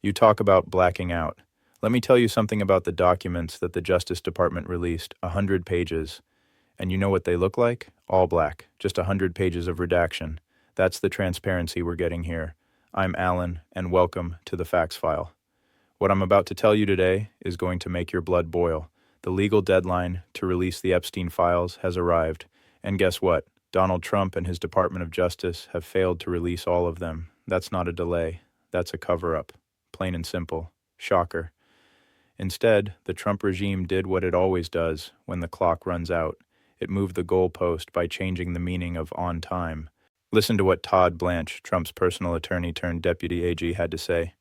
You talk about blacking out. Let me tell you something about the documents that the Justice Department released, 100 pages. And you know what they look like? All black, just 100 pages of redaction. That's the transparency we're getting here. I'm Alan, and welcome to the Facts File. What I'm about to tell you today is going to make your blood boil. The legal deadline to release the Epstein files has arrived. And guess what? Donald Trump and his Department of Justice have failed to release all of them. That's not a delay. That's a cover-up. Plain and simple. Shocker. Instead, the Trump regime did what it always does when the clock runs out. It moved the goalpost by changing the meaning of on time. Listen to what Todd Blanch, Trump's personal attorney turned deputy AG, had to say.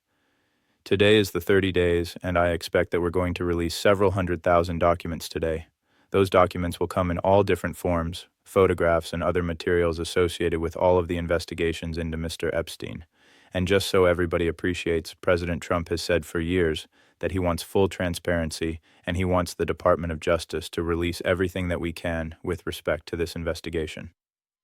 Today is the 30 days, and I expect that we're going to release several 100,000 documents today. Those documents will come in all different forms, photographs and other materials associated with all of the investigations into Mr. Epstein. And just so everybody appreciates, President Trump has said for years that he wants full transparency, and he wants the Department of Justice to release everything that we can with respect to this investigation.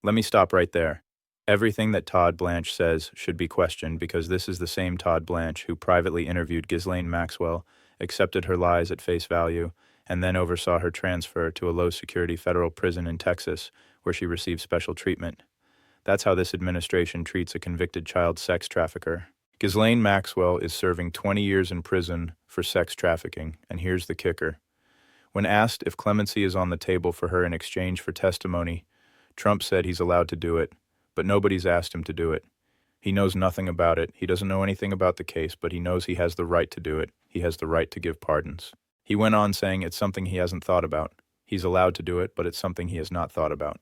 Let me stop right there. Everything that Todd Blanch says should be questioned because this is the same Todd Blanch who privately interviewed Ghislaine Maxwell, accepted her lies at face value, and then oversaw her transfer to a low-security federal prison in Texas where she received special treatment. That's how this administration treats a convicted child sex trafficker. Ghislaine Maxwell is serving 20 years in prison for sex trafficking, and here's the kicker. When asked if clemency is on the table for her in exchange for testimony, Trump said he's allowed to do it, but nobody's asked him to do it. He knows nothing about it. He doesn't know anything about the case, but he knows he has the right to do it. He has the right to give pardons. He went on saying it's something he hasn't thought about. He's allowed to do it, but it's something he has not thought about.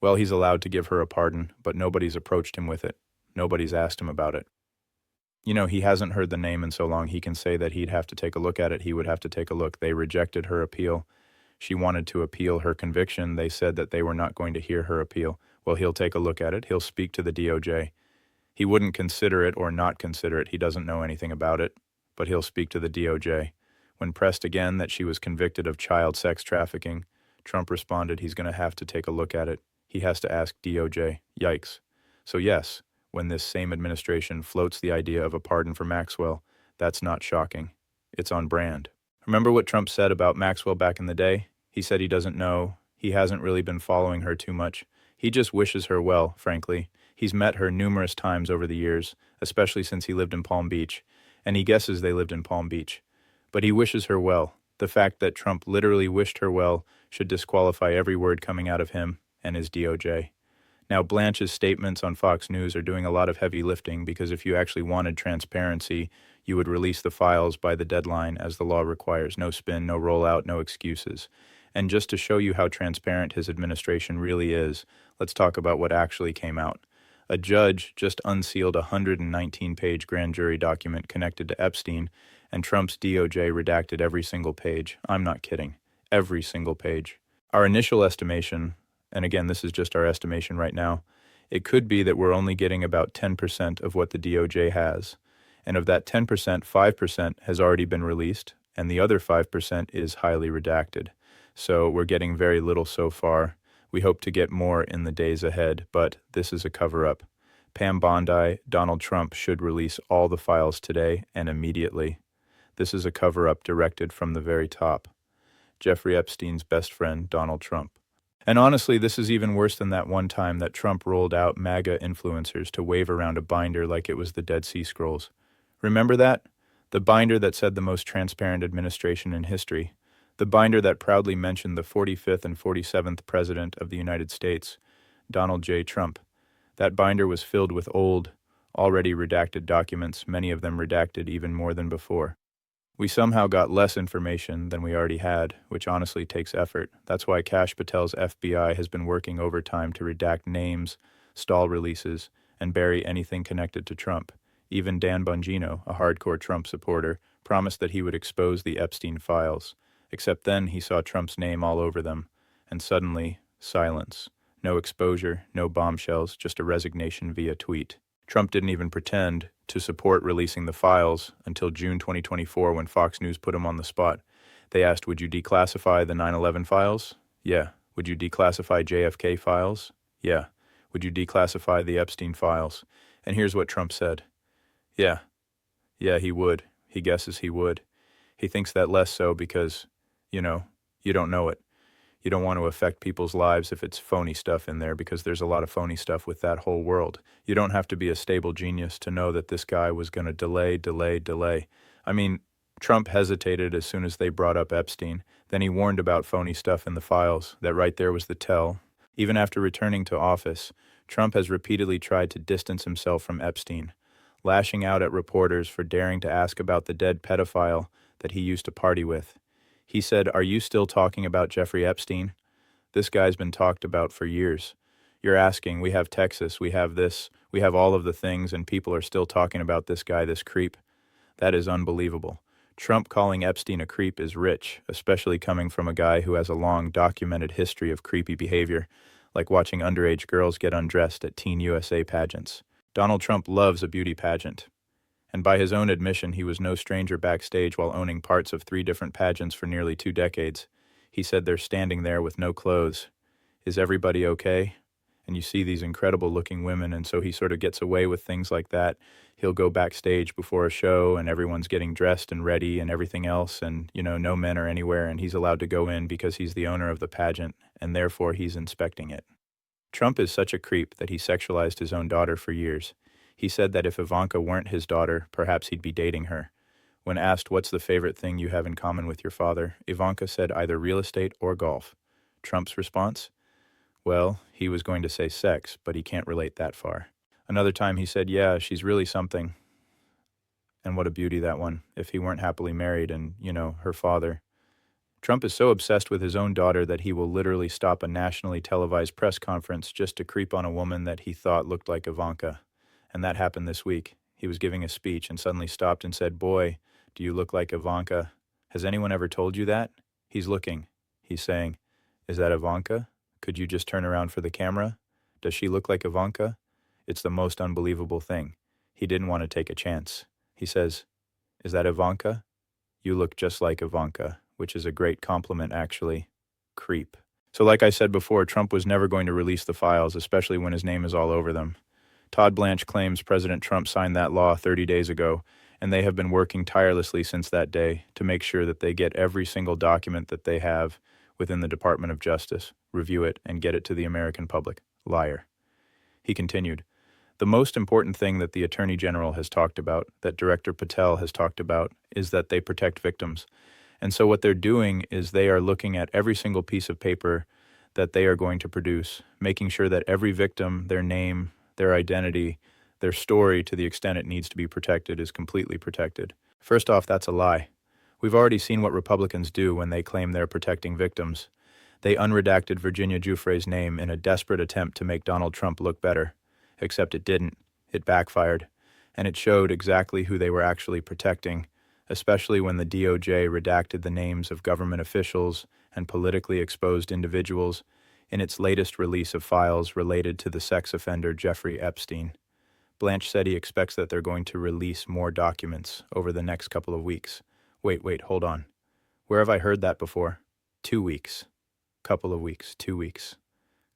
Well, he's allowed to give her a pardon, but nobody's approached him with it. Nobody's asked him about it. You know, he hasn't heard the name in so long he can say that he'd have to take a look at it. He would have to take a look. They rejected her appeal. She wanted to appeal her conviction. They said that they were not going to hear her appeal. Well, he'll take a look at it. He'll speak to the DOJ. He wouldn't consider it or not consider it. He doesn't know anything about it, but he'll speak to the DOJ. When pressed again that she was convicted of child sex trafficking, Trump responded he's going to have to take a look at it. He has to ask DOJ. Yikes. So yes, when this same administration floats the idea of a pardon for Maxwell, that's not shocking. It's on brand. Remember what Trump said about Maxwell back in the day? He said he doesn't know. He hasn't really been following her too much. He just wishes her well, frankly. He's met her numerous times over the years, especially since he lived in Palm Beach, and he guesses they lived in Palm Beach. But he wishes her well. The fact that Trump literally wished her well should disqualify every word coming out of him and his DOJ. Now, Blanch's statements on Fox News are doing a lot of heavy lifting because if you actually wanted transparency, you would release the files by the deadline as the law requires. No spin, no rollout, no excuses. And just to show you how transparent his administration really is, let's talk about what actually came out. A judge just unsealed a 119-page grand jury document connected to Epstein, and Trump's DOJ redacted every single page. I'm not kidding. Every single page. Our initial estimation, and again, this is just our estimation right now, it could be that we're only getting about 10% of what the DOJ has. And of that 10%, 5% has already been released, and the other 5% is highly redacted. So we're getting very little so far. We hope to get more in the days ahead, but this is a cover-up. Pam Bondi, Donald Trump should release all the files today and immediately. This is a cover-up directed from the very top. Jeffrey Epstein's best friend, Donald Trump. And honestly, this is even worse than that one time that Trump rolled out MAGA influencers to wave around a binder like it was the Dead Sea Scrolls. Remember that? The binder that said the most transparent administration in history. The binder that proudly mentioned the 45th and 47th President of the United States, Donald J. Trump. That binder was filled with old, already redacted documents, many of them redacted even more than before. We somehow got less information than we already had, which honestly takes effort. That's why Cash Patel's FBI has been working overtime to redact names, stall releases, and bury anything connected to Trump. Even Dan Bongino, a hardcore Trump supporter, promised that he would expose the Epstein files. Except then he saw Trump's name all over them, and suddenly, silence. No exposure, no bombshells, just a resignation via tweet. Trump didn't even pretend to support releasing the files until June 2024 when Fox News put him on the spot. They asked, would you declassify the 9/11 files? Yeah. Would you declassify JFK files? Yeah. Would you declassify the Epstein files? And here's what Trump said. Yeah. Yeah, he would. He guesses he would. He thinks that less so because, you don't know it. You don't want to affect people's lives if it's phony stuff in there, because there's a lot of phony stuff with that whole world. You don't have to be a stable genius to know that this guy was going to delay. I mean, Trump hesitated as soon as they brought up Epstein. Then he warned about phony stuff in the files. That right there was the tell. Even after returning to office, Trump has repeatedly tried to distance himself from Epstein, lashing out at reporters for daring to ask about the dead pedophile that he used to party with. He said, "Are you still talking about Jeffrey Epstein? This guy's been talked about for years. You're asking, we have Texas, we have this, we have all of the things, and people are still talking about this guy, this creep. That is unbelievable." Trump calling Epstein a creep is rich, especially coming from a guy who has a long documented history of creepy behavior, like watching underage girls get undressed at Teen USA pageants. Donald Trump loves a beauty pageant. And by his own admission, he was no stranger backstage while owning parts of 3 different pageants for nearly 2 decades. He said they're standing there with no clothes. Is everybody okay? And you see these incredible-looking women, and so he sort of gets away with things like that. He'll go backstage before a show, and everyone's getting dressed and ready and everything else, and, no men are anywhere, and he's allowed to go in because he's the owner of the pageant, and therefore he's inspecting it. Trump is such a creep that he sexualized his own daughter for years. He said that if Ivanka weren't his daughter, perhaps he'd be dating her. When asked what's the favorite thing you have in common with your father, Ivanka said either real estate or golf. Trump's response? Well, he was going to say sex, but he can't relate that far. Another time he said, yeah, she's really something. And what a beauty, that one, if he weren't happily married and, her father. Trump is so obsessed with his own daughter that he will literally stop a nationally televised press conference just to creep on a woman that he thought looked like Ivanka. And that happened this week. He was giving a speech and suddenly stopped and said, "Boy, do you look like Ivanka? Has anyone ever told you that?" He's looking. He's saying, "Is that Ivanka? Could you just turn around for the camera? Does she look like Ivanka?" It's the most unbelievable thing. He didn't want to take a chance. He says, "Is that Ivanka? You look just like Ivanka," which is a great compliment, actually. Creep. So like I said before, Trump was never going to release the files, especially when his name is all over them. Todd Blanch claims President Trump signed that law 30 days ago, and they have been working tirelessly since that day to make sure that they get every single document that they have within the Department of Justice, review it, and get it to the American public. Liar. He continued, "The most important thing that the Attorney General has talked about, that Director Patel has talked about, is that they protect victims. And so what they're doing is they are looking at every single piece of paper that they are going to produce, making sure that every victim, their name, their identity, their story, to the extent it needs to be protected, is completely protected." First off, that's a lie. We've already seen what Republicans do when they claim they're protecting victims. They unredacted Virginia Giuffre's name in a desperate attempt to make Donald Trump look better. Except it didn't. It backfired. And it showed exactly who they were actually protecting, especially when the DOJ redacted the names of government officials and politically exposed individuals in its latest release of files related to the sex offender Jeffrey Epstein. Blanch said he expects that they're going to release more documents over the next couple of weeks. Wait, hold on. Where have I heard that before? 2 weeks. Couple of weeks, 2 weeks.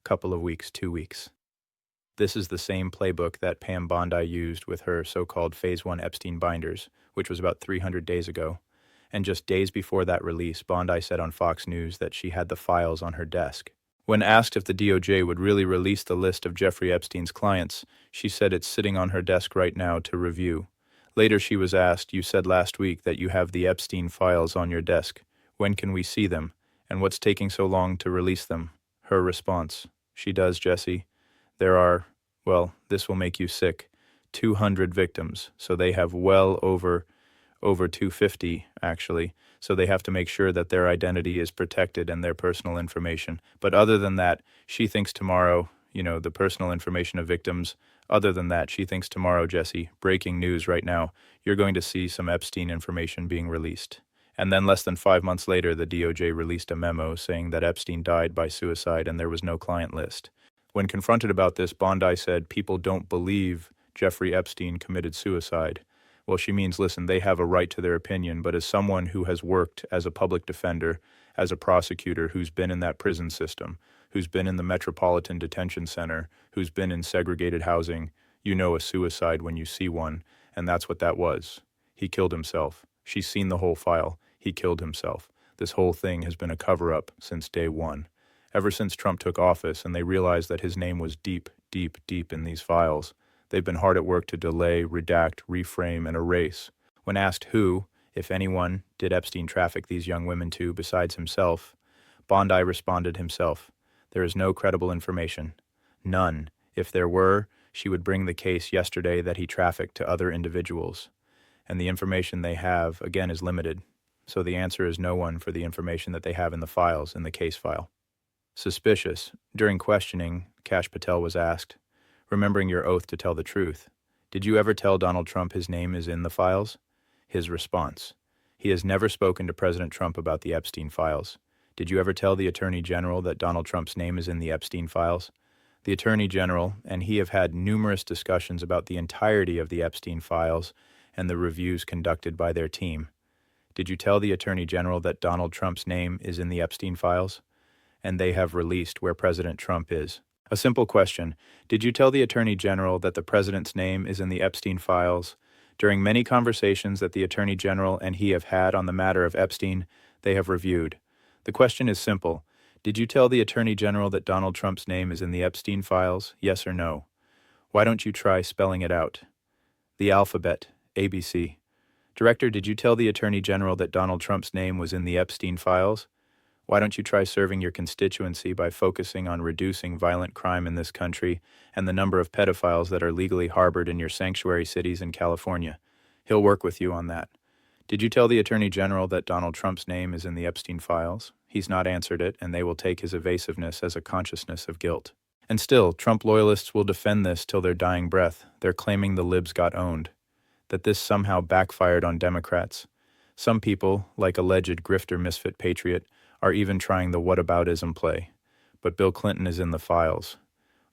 Couple of weeks, 2 weeks. This is the same playbook that Pam Bondi used with her so-called Phase 1 Epstein binders, which was about 300 days ago. And just days before that release, Bondi said on Fox News that she had the files on her desk. When asked if the DOJ would really release the list of Jeffrey Epstein's clients, she said it's sitting on her desk right now to review. Later she was asked, "You said last week that you have the Epstein files on your desk. When can we see them? And what's taking so long to release them?" Her response, "She does, Jesse. There are, well, this will make you sick, 200 victims, so they have well over 250, actually. So they have to make sure that their identity is protected and their personal information. But other than that, she thinks tomorrow, the personal information of victims, other than that, she thinks tomorrow, Jesse, breaking news right now, you're going to see some Epstein information being released." And then less than 5 months later, the DOJ released a memo saying that Epstein died by suicide and there was no client list. When confronted about this, Bondi said people don't believe Jeffrey Epstein committed suicide. Well, she means, listen, they have a right to their opinion, but as someone who has worked as a public defender, as a prosecutor, who's been in that prison system, who's been in the Metropolitan Detention Center, who's been in segregated housing, you know a suicide when you see one, and that's what that was. He killed himself. She's seen the whole file. He killed himself. This whole thing has been a cover-up since day one. Ever since Trump took office and they realized that his name was deep, deep, deep in these files, they've been hard at work to delay, redact, reframe, and erase. When asked who, if anyone, did Epstein traffic these young women to besides himself, Bondi responded himself. There is no credible information. None. If there were, she would bring the case yesterday that he trafficked to other individuals. And the information they have, again, is limited. So the answer is no one for the information that they have in the files, in the case file. Suspicious. During questioning, Cash Patel was asked, remembering your oath to tell the truth, did you ever tell Donald Trump his name is in the files? His response, he has never spoken to President Trump about the Epstein files. Did you ever tell the Attorney General that Donald Trump's name is in the Epstein files? The Attorney General and he have had numerous discussions about the entirety of the Epstein files and the reviews conducted by their team. Did you tell the Attorney General that Donald Trump's name is in the Epstein files? And they have released where President Trump is. A simple question. Did you tell the Attorney General that the President's name is in the Epstein files? During many conversations that the Attorney General and he have had on the matter of Epstein, they have reviewed. The question is simple. Did you tell the Attorney General that Donald Trump's name is in the Epstein files? Yes or no? Why don't you try spelling it out? The alphabet, ABC. Director, did you tell the Attorney General that Donald Trump's name was in the Epstein files? Why don't you try serving your constituency by focusing on reducing violent crime in this country and the number of pedophiles that are legally harbored in your sanctuary cities in California? He'll work with you on that. Did you tell the Attorney General that Donald Trump's name is in the Epstein files? He's not answered it, and they will take his evasiveness as a consciousness of guilt. And still, Trump loyalists will defend this till their dying breath. They're claiming the libs got owned, that this somehow backfired on Democrats. Some people, like alleged grifter misfit patriot, are even trying the whataboutism play. But Bill Clinton is in the files.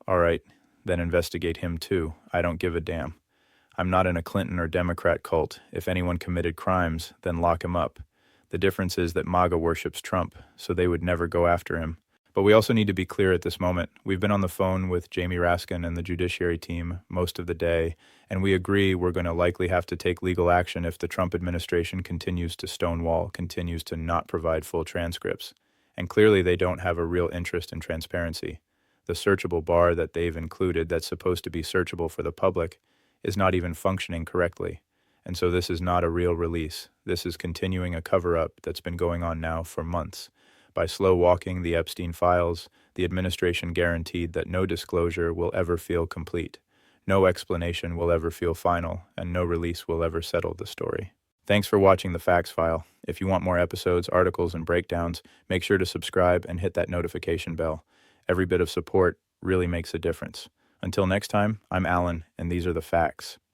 All right, then investigate him too. I don't give a damn. I'm not in a Clinton or Democrat cult. If anyone committed crimes, then lock him up. The difference is that MAGA worships Trump, so they would never go after him. But we also need to be clear at this moment. We've been on the phone with Jamie Raskin and the Judiciary team most of the day, and we agree we're going to likely have to take legal action if the Trump administration continues to stonewall, continues to not provide full transcripts. And clearly they don't have a real interest in transparency. The searchable bar that they've included that's supposed to be searchable for the public is not even functioning correctly. And so this is not a real release. This is continuing a cover-up that's been going on now for months. By slow-walking the Epstein files, the administration guaranteed that no disclosure will ever feel complete, no explanation will ever feel final, and no release will ever settle the story. Thanks for watching The Facts File. If you want more episodes, articles, and breakdowns, make sure to subscribe and hit that notification bell. Every bit of support really makes a difference. Until next time, I'm Alan, and these are the facts.